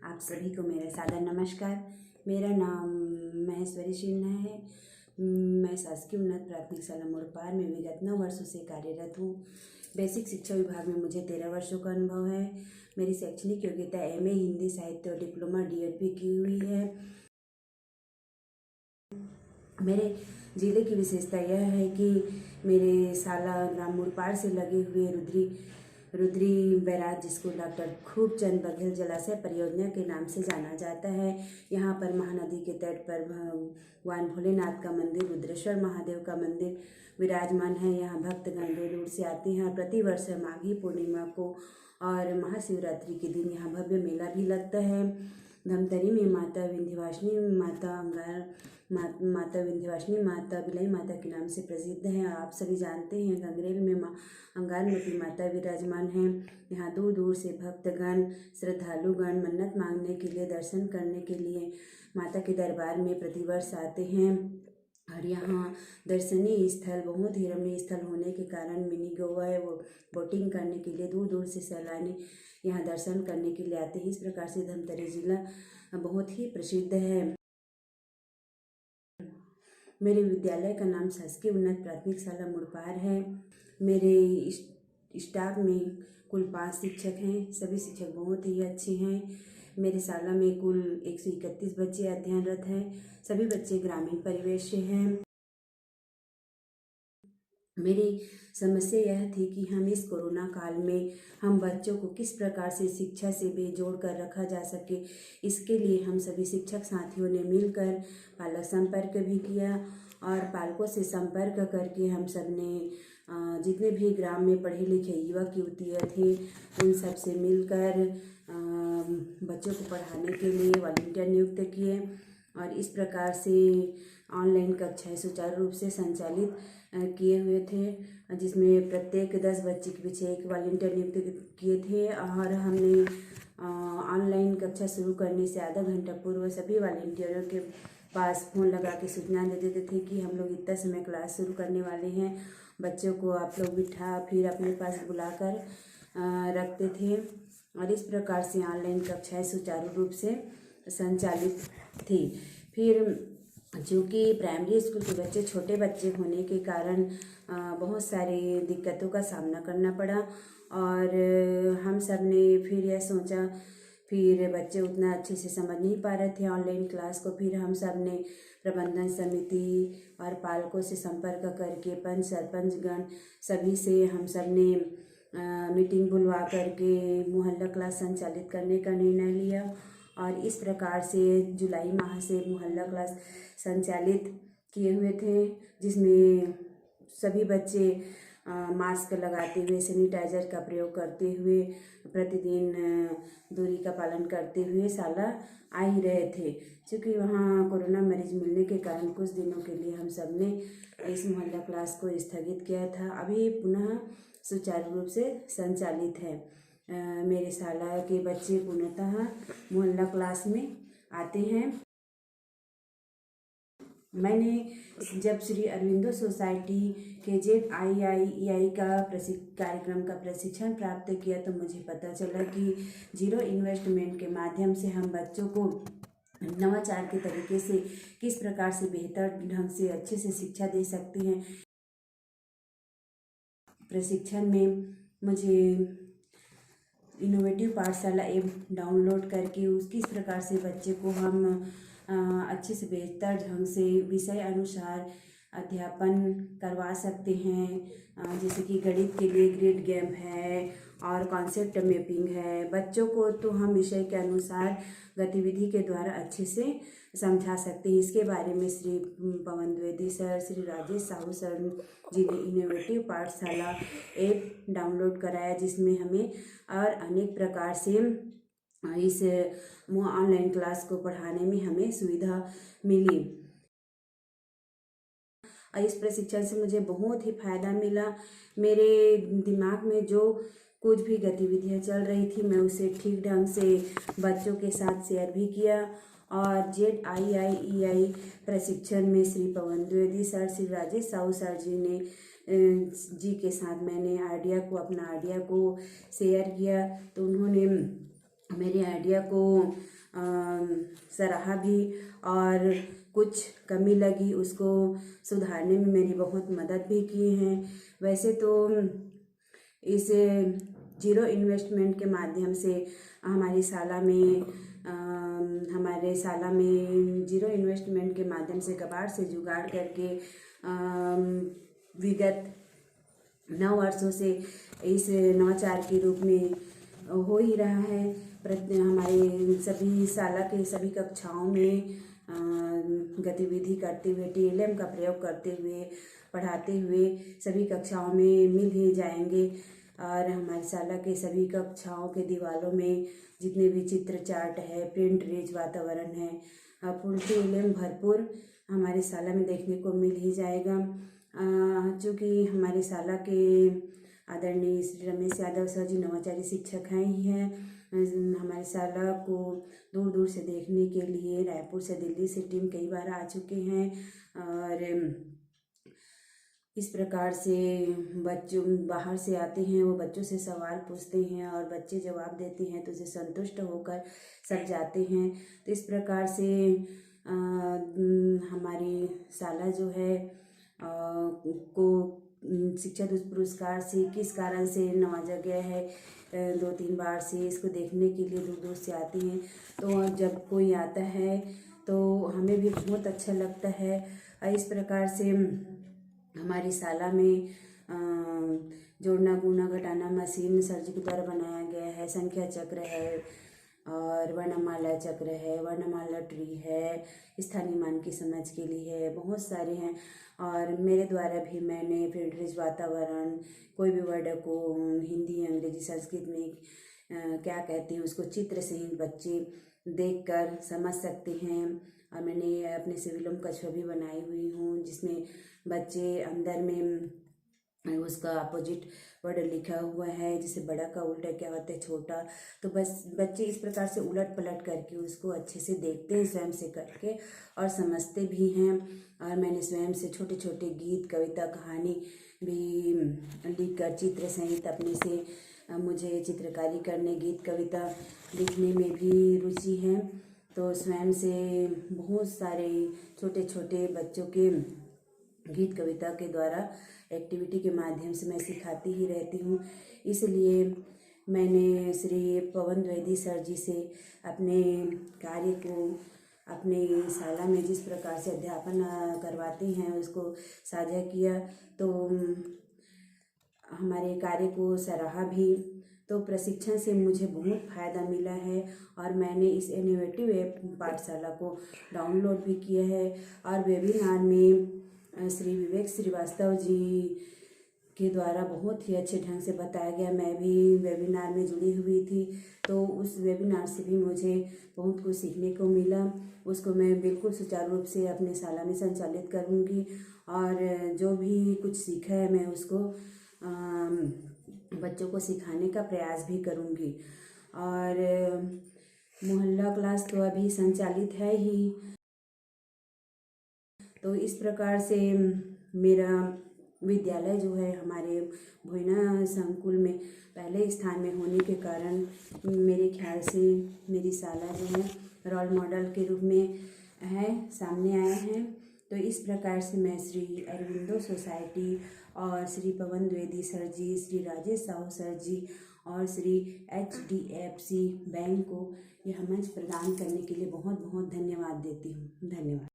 आप सभी को मेरा सादर नमस्कार। मेरा नाम महेश्वरी सिन्हा है। मैं शासकीय उन्नत प्राथमिक शाला मुड़पार में विगत 9 वर्षों से कार्यरत हूँ। बेसिक शिक्षा विभाग में मुझे 13 वर्षों का अनुभव है। मेरी शैक्षणिक योग्यता MA हिंदी साहित्य और डिप्लोमा DED भी की हुई है। मेरे ज़िले की विशेषता यह है कि मेरे साला ग्राम मुड़पार से लगे हुए रुद्री बैराज, जिसको डॉक्टर खूबचंद बघेल जलाशय परियोजना के नाम से जाना जाता है। यहाँ पर महानदी के तट पर भगवान भोलेनाथ का मंदिर, रुद्रेश्वर महादेव का मंदिर विराजमान है। यहाँ भक्तगण दूर दूर से आते हैं। प्रतिवर्ष माघी पूर्णिमा को और महाशिवरात्रि के दिन यहाँ भव्य मेला भी लगता है। धमतरी में माता विंध्यवासिनी माता बिलाई माता के नाम से प्रसिद्ध है। आप सभी जानते हैं गंगरेल में माँ अंगारमती माता विराजमान हैं। यहाँ दूर दूर से भक्तगण श्रद्धालुगण मन्नत मांगने के लिए, दर्शन करने के लिए माता के दरबार में प्रतिवर्ष आते हैं। और यहाँ दर्शनीय स्थल, बहुत ही रमणीय स्थल होने के कारण मिनी गोवा है, वो बोटिंग करने के लिए दूर दूर से सैलानी यहाँ दर्शन करने के लिए आते हैं। इस प्रकार से धमतरी जिला बहुत ही प्रसिद्ध है। मेरे विद्यालय का नाम शासकीय उन्नत प्राथमिक शाला मुड़पार है। मेरे स्टाफ में कुल 5 शिक्षक हैं। सभी शिक्षक बहुत ही अच्छे हैं। मेरे शाला में कुल 131 बच्चे अध्ययनरत हैं। सभी बच्चे ग्रामीण परिवेश से हैं। मेरी समस्या यह थी कि हम इस कोरोना काल में हम बच्चों को किस प्रकार से शिक्षा से बेजोड़ कर रखा जा सके। इसके लिए हम सभी शिक्षक साथियों ने मिलकर पालक संपर्क भी किया और पालकों से संपर्क करके हम सब ने जितने भी ग्राम में पढ़े लिखे युवक युवतियाँ थे उन सब से मिलकर बच्चों को पढ़ाने के लिए वॉलंटियर नियुक्त किए और इस प्रकार से ऑनलाइन कक्षाएं सुचारू रूप से संचालित किए हुए थे, जिसमें प्रत्येक 10 बच्चे के पीछे एक वॉलंटियर नियुक्त किए थे। और हमने ऑनलाइन कक्षा शुरू करने से आधा घंटा पूर्व सभी वॉलंटियरों के पास फ़ोन लगा के सूचना दे देते थे कि हम लोग इतना समय क्लास शुरू करने वाले हैं। बच्चों को आप लोग बिठा फिर अपने पास बुलाकर रखते थे और इस प्रकार से ऑनलाइन कक्षाएं सुचारू रूप से संचालित थी। फिर चूँकि प्राइमरी स्कूल के बच्चे छोटे बच्चे होने के कारण बहुत सारी दिक्कतों का सामना करना पड़ा और हम सब ने फिर यह सोचा, फिर बच्चे उतना अच्छे से समझ नहीं पा रहे थे ऑनलाइन क्लास को। फिर हम सब ने प्रबंधन समिति और पालकों से संपर्क करके पंच सरपंच गण सभी से हम सब ने मीटिंग बुलवा करके मोहल्ला क्लास संचालित करने का निर्णय लिया और इस प्रकार से जुलाई माह से मोहल्ला क्लास संचालित किए हुए थे, जिसमें सभी बच्चे मास्क लगाते हुए, सैनिटाइजर का प्रयोग करते हुए, प्रतिदिन दूरी का पालन करते हुए शाला आ ही रहे थे। क्योंकि वहाँ कोरोना मरीज मिलने के कारण कुछ दिनों के लिए हम सब ने इस मोहल्ला क्लास को स्थगित किया था। अभी पुनः सुचारू रूप से संचालित है। मेरे शाला के बच्चे पूर्णतः मोहल्ला क्लास में आते हैं। मैंने जब श्री अरविंदो सोसाइटी KZIIEI का कार्यक्रम का प्रशिक्षण प्राप्त किया तो मुझे पता चला कि जीरो इन्वेस्टमेंट के माध्यम से हम बच्चों को नवाचार के तरीके से किस प्रकार से बेहतर ढंग से अच्छे से शिक्षा दे सकते हैं। प्रशिक्षण में मुझे इनोवेटिव पाठशाला ऐप डाउनलोड करके उस किस प्रकार से बच्चे को हम अच्छे से बेहतर ढंग से विषय अनुसार अध्यापन करवा सकते हैं। जैसे कि गणित के लिए ग्रेड गेम है और कॉन्सेप्ट मैपिंग है। बच्चों को तो हम विषय के अनुसार गतिविधि के द्वारा अच्छे से समझा सकते हैं। इसके बारे में श्री पवन द्विवेदी सर, श्री राजेश साहू सर जी ने इनोवेटिव पाठशाला ऐप डाउनलोड कराया, जिसमें हमें और अनेक प्रकार से इस ऑनलाइन क्लास को पढ़ाने में हमें सुविधा मिली। और इस प्रशिक्षण से मुझे बहुत ही फायदा मिला। मेरे दिमाग में जो कुछ भी गतिविधियाँ चल रही थी मैं उसे ठीक ढंग से बच्चों के साथ शेयर भी किया। और ZIIEI प्रशिक्षण में श्री पवन द्विवेदी सर, श्री राजेश साहू सर जी के साथ मैंने अपना आइडिया को शेयर किया तो उन्होंने मेरे आइडिया को सराहा भी, और कुछ कमी लगी उसको सुधारने में मेरी बहुत मदद भी किए हैं। वैसे तो इस जीरो इन्वेस्टमेंट के माध्यम से हमारे साला में जीरो इन्वेस्टमेंट के माध्यम से कबाड़ से जुगाड़ करके विगत 9 वर्षों से इस नवाचार के रूप में हो ही रहा है। हमारे सभी साला के सभी कक्षाओं में गतिविधि करते हुए, TLM का प्रयोग करते हुए, पढ़ाते हुए सभी कक्षाओं में मिल ही जाएंगे। और हमारे शाला के सभी कक्षाओं के दीवारों में जितने भी चित्र चार्ट है, प्रिंट रिच वातावरण है, फुल TLM भरपूर हमारे शाला में देखने को मिल ही जाएगा। चूँकि हमारे शाला के आदरणीय श्री रमेश यादव सर जी नवाचारी शिक्षक हैं ही हैं। हमारे शाला को दूर दूर से देखने के लिए रायपुर से, दिल्ली से टीम कई बार आ चुके हैं। और इस प्रकार से बच्चों बाहर से आते हैं, वो बच्चों से सवाल पूछते हैं और बच्चे जवाब देते हैं तो उसे संतुष्ट होकर सब जाते हैं। तो इस प्रकार से हमारी शाला जो है को शिक्षा पुरस्कार से किस कारण से नवाजा गया है, 2-3 बार से इसको देखने के लिए दूर दूर से आते हैं। तो जब कोई आता है तो हमें भी बहुत अच्छा लगता है। इस प्रकार से हमारी शाला में जोड़ना, गुणा, घटाना मशीन सर जी के द्वारा बनाया गया है। संख्या चक्र है और वर्णमाला चक्र है, वर्णमाला ट्री है, स्थानीय मान की समझ के लिए है, बहुत सारे हैं। और मेरे द्वारा भी मैंने प्रिंट वातावरण, कोई भी वर्ड को हिंदी, अंग्रेजी, संस्कृत में क्या कहते हैं उसको चित्र से ही बच्चे देखकर समझ सकते हैं। और मैंने अपने सिविलम का छवि बनाई हुई हूँ जिसमें बच्चे अंदर में उसका अपोजिट वर्ड लिखा हुआ है, जैसे बड़ा का उल्टा क्या होता है, छोटा। तो बस बच्चे इस प्रकार से उलट पलट करके उसको अच्छे से देखते हैं स्वयं से करके और समझते भी हैं। और मैंने स्वयं से छोटे छोटे गीत, कविता, कहानी भी लिखकर चित्र सहित अपने से, मुझे चित्रकारी करने, गीत कविता लिखने में भी रुचि है। तो स्वयं से बहुत सारे छोटे छोटे बच्चों के गीत कविता के द्वारा एक्टिविटी के माध्यम से मैं सिखाती ही रहती हूँ। इसलिए मैंने श्री पवन द्विवेदी सर जी से अपने कार्य को अपने शाला में जिस प्रकार से अध्यापन करवाते हैं उसको साझा किया। तो हमारे कार्य को सराहा भी। तो प्रशिक्षण से मुझे बहुत फ़ायदा मिला है और मैंने इस इनोवेटिव ऐप पाठशाला को डाउनलोड भी किया है। और वेबिनार में श्री विवेक श्रीवास्तव जी के द्वारा बहुत ही अच्छे ढंग से बताया गया। मैं भी वेबिनार में जुड़ी हुई थी, तो उस वेबिनार से भी मुझे बहुत कुछ सीखने को मिला। उसको मैं बिल्कुल सुचारू रूप से अपने शाला में संचालित करूँगी और जो भी कुछ सीखा है मैं उसको बच्चों को सिखाने का प्रयास भी करूँगी। और मोहल्ला क्लास तो अभी संचालित है ही। तो इस प्रकार से मेरा विद्यालय जो है हमारे भोइना संकुल में पहले स्थान में होने के कारण मेरे ख्याल से मेरी शाला जो है रोल मॉडल के रूप में है, सामने आए हैं। तो इस प्रकार से मैं श्री अरविंदो सोसाइटी और श्री पवन द्विवेदी सर जी, श्री राजेश साहू सर जी और श्री HDFC बैंक को यह मंच प्रदान करने के लिए बहुत बहुत धन्यवाद देती हूँ। धन्यवाद।